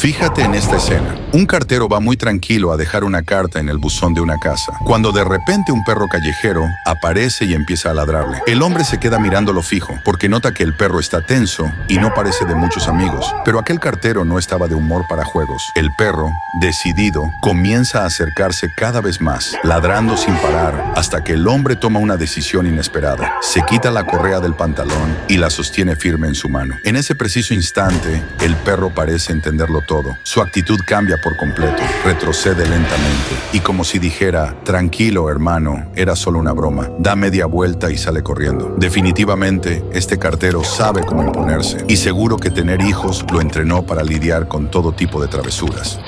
Fíjate en esta escena. Un cartero va muy tranquilo a dejar una carta en el buzón de una casa, cuando de repente un perro callejero aparece y empieza a ladrarle. El hombre se queda mirándolo fijo, porque nota que el perro está tenso y no parece de muchos amigos. Pero aquel cartero no estaba de humor para juegos. El perro, decidido, comienza a acercarse cada vez más, ladrando sin parar, hasta que el hombre toma una decisión inesperada. Se quita la correa del pantalón y la sostiene firme en su mano. En ese preciso instante, el perro parece entenderlo todo. Su actitud cambia por completo, retrocede lentamente y como si dijera: tranquilo, hermano, era solo una broma. Da media vuelta y sale corriendo. Definitivamente, este cartero sabe cómo imponerse y seguro que tener hijos lo entrenó para lidiar con todo tipo de travesuras.